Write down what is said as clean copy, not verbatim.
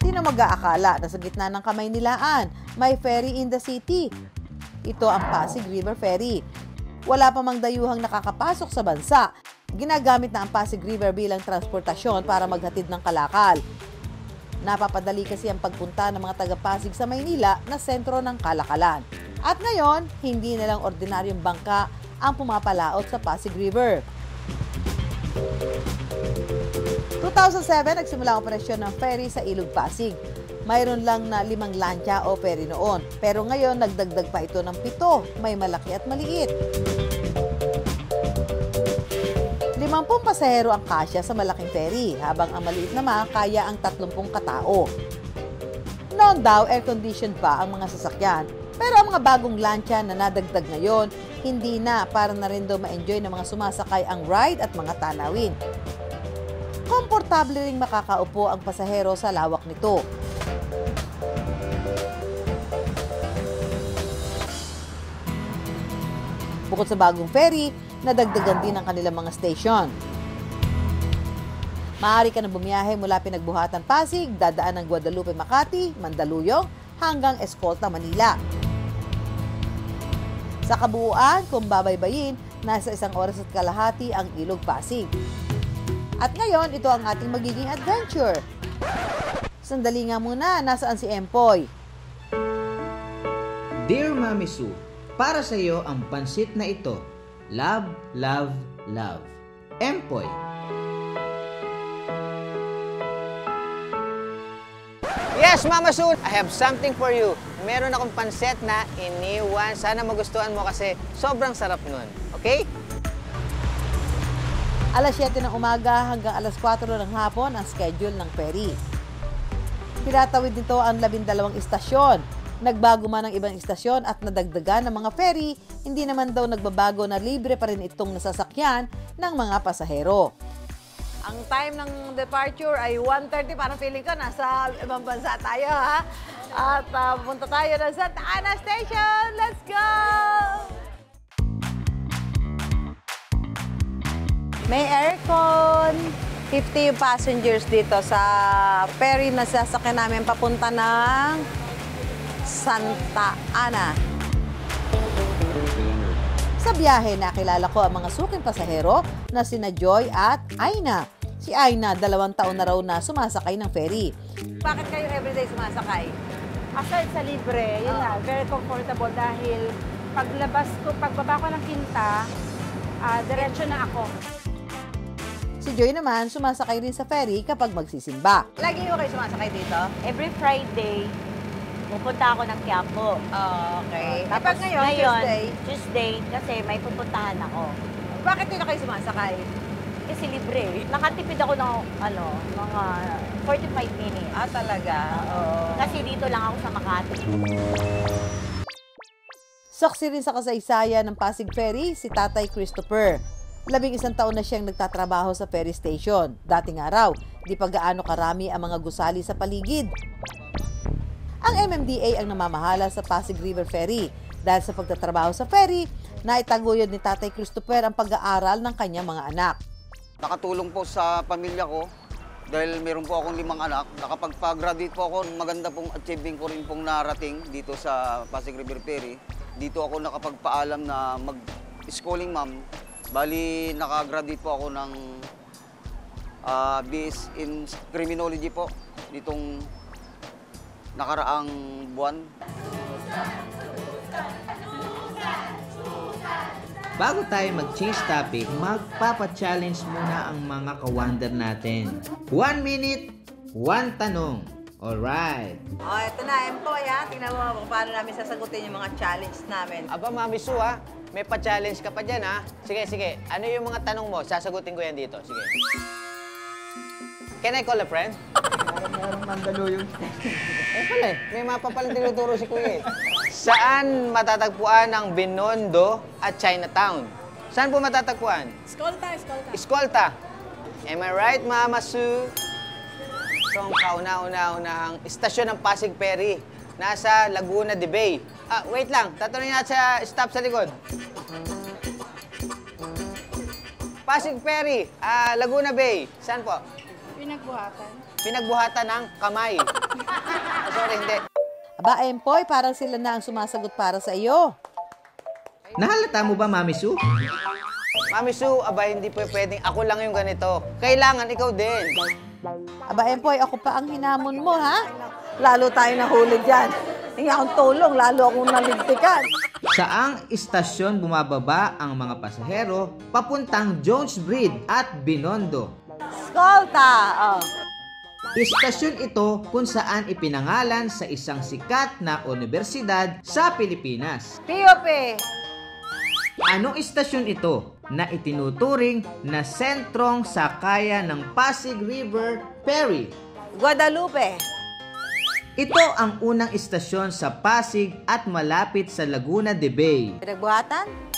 Sino mag-aakala na sa gitna ng Kamaynilaan, may ferry in the city? Ito ang Pasig River Ferry. Wala pa mang dayuhang nakakapasok sa bansa. Ginagamit na ang Pasig River bilang transportasyon para maghatid ng kalakal. Napapadali kasi ang pagpunta ng mga taga-Pasig sa Maynila na sentro ng kalakalan. At ngayon, hindi na lang ordinaryong bangka ang pumapalaot sa Pasig River. 2007, nagsimula ang operasyon ng ferry sa Ilog Pasig. Mayroon lang na 5 lancha o ferry noon. Pero ngayon, nagdagdag pa ito ng 7. May malaki at maliit. 50 pasahero ang kasya sa malaking ferry, habang ang maliit naman kaya ang 30 katao. Noon daw, air-conditioned pa ang mga sasakyan. Pero ang mga bagong lancha na nadagdag ngayon, hindi na, para na rin daw ma-enjoy ng mga sumasakay ang ride at mga tanawin. Komportable ring makakaupo ang pasahero sa lawak nito. Bukod sa bagong ferry, nadagdagan din ang kanilang mga station. Maaari ka na bumiyahe mula Pinagbuhatan, Pasig, dadaan ng Guadalupe, Makati, Mandaluyong, hanggang Escolta, Manila. Sa kabuuan, kung babaybayin, nasa 1 oras at kalahati ang Ilog Pasig. At ngayon, ito ang ating magiging adventure. Sandali nga muna, nasaan si Empoy? Dear Mami Sue, para sa iyo ang pansit na ito. Love, love, love. Empoy. Yes, Mama Sue, I have something for you. Meron akong pansit na iniwan. Sana magustuhan mo kasi sobrang sarap nun. Okay? Alas 7 ng umaga hanggang alas 4 ng hapon ang schedule ng ferry. Tinatawid nito ang 12 istasyon. Nagbago man ang ibang istasyon at nadagdagan ng mga ferry, hindi naman daw nagbabago na libre pa rin itong nasasakyan ng mga pasahero. Ang time ng departure ay 1:30, parang feeling ko nasa ibang bansa tayo, ha? At punta tayo ng Santa Ana Station. Let's go! May aircon. 50 yung passengers dito sa ferry na sasakyan namin papunta ng Santa Ana. Sa biyahe, nakilala ko ang mga suking pasahero na sina Joy at Aina. Si Aina, 2 taon na raw na sumasakay ng ferry. Bakit kayo everyday sumasakay? Aside sa libre, yun nga, very comfortable dahil pagbaba ko ng Quinta, diretso na ako. Si Joy naman, sumasakay rin sa ferry kapag magsisimba. Lagi ko kayo sumasakay dito? Every Friday, pupunta ako ng Quiapo. Oh, okay. Tapos ngayon, Tuesday, kasi may pupuntahan ako. Bakit dito kayo sumasakay? Kasi libre. Nakatipid ako ng mga 45 minutes. Ah, talaga? Oo. Kasi dito lang ako sa Makati. Saksi rin sa kasaysayan ng Pasig Ferry si Tatay Christopher. 11 taon na siyang nagtatrabaho sa ferry station. Dating araw, di pa gaano karami ang mga gusali sa paligid. Ang MMDA ang namamahala sa Pasig River Ferry. Dahil sa pagtatrabaho sa ferry, naitaguyod ni Tatay Christopher ang pag-aaral ng kanyang mga anak. Nakatulong po sa pamilya ko dahil meron po akong 5 anak. Nakapagpa-graduate po ako, maganda pong achieving ko rin pong narating dito sa Pasig River Ferry. Dito ako nakapagpaalam na mag-schooling, ma'am. Bali, nakagraduate po ako ng BS in Criminology po ditong nakaraang buwan. Bago tayo mag-change topic, magpapa-challenge muna ang mga ka-wonder natin. 1 minute, 1 tanong. Alright. Oh, ito na, Empoy, ha? Tingnan mo kung paano namin sasagutin yung mga challenge namin. Aba, Mami Sue, ha? May pa-challenge ka pa dyan, ha? Sige, sige. Ano yung mga tanong mo? Sasagutin ko yan dito. Sige. Can I call a friend? Merong Mandaluyong. Pala eh. May mapa pala tinuturo si Kuya eh. Saan matatagpuan ang Binondo at Chinatown? Saan po matatagpuan? Escolta. Escolta. Am I right, Mama Sue? Ito ang kauna-unahang istasyon ng Pasig Ferry. Nasa Laguna de Bay. Wait lang. Tatanungin natin sa staff sa likod. Pasig Ferry, Laguna Bay. Saan po? Pinagbuhatan. pinagbuhatan ng kamay. Sorry, hindi. Aba, Empoy, parang sila na ang sumasagot para sa iyo. Nahalata mo ba, Mami Sue? Mami Sue, aba, hindi po pwedeng ako lang yung ganito. Kailangan ikaw din. Aba, Empoy, ako pa ang hinamon mo, ha? Lalo tayo nahuli dyan. Hindi akong tulong, lalo akong naligtikan. Saang istasyon bumababa ang mga pasahero papuntang Jones Bridge at Binondo? Skolta! Oh. Istasyon ito kung saan ipinangalan sa isang sikat na universidad sa Pilipinas. POP! Anong istasyon ito na itinuturing na sentrong sakayan ng Pasig River Ferry? Guadalupe! Ito ang unang istasyon sa Pasig at malapit sa Laguna de Bay. Pinagbuhatan?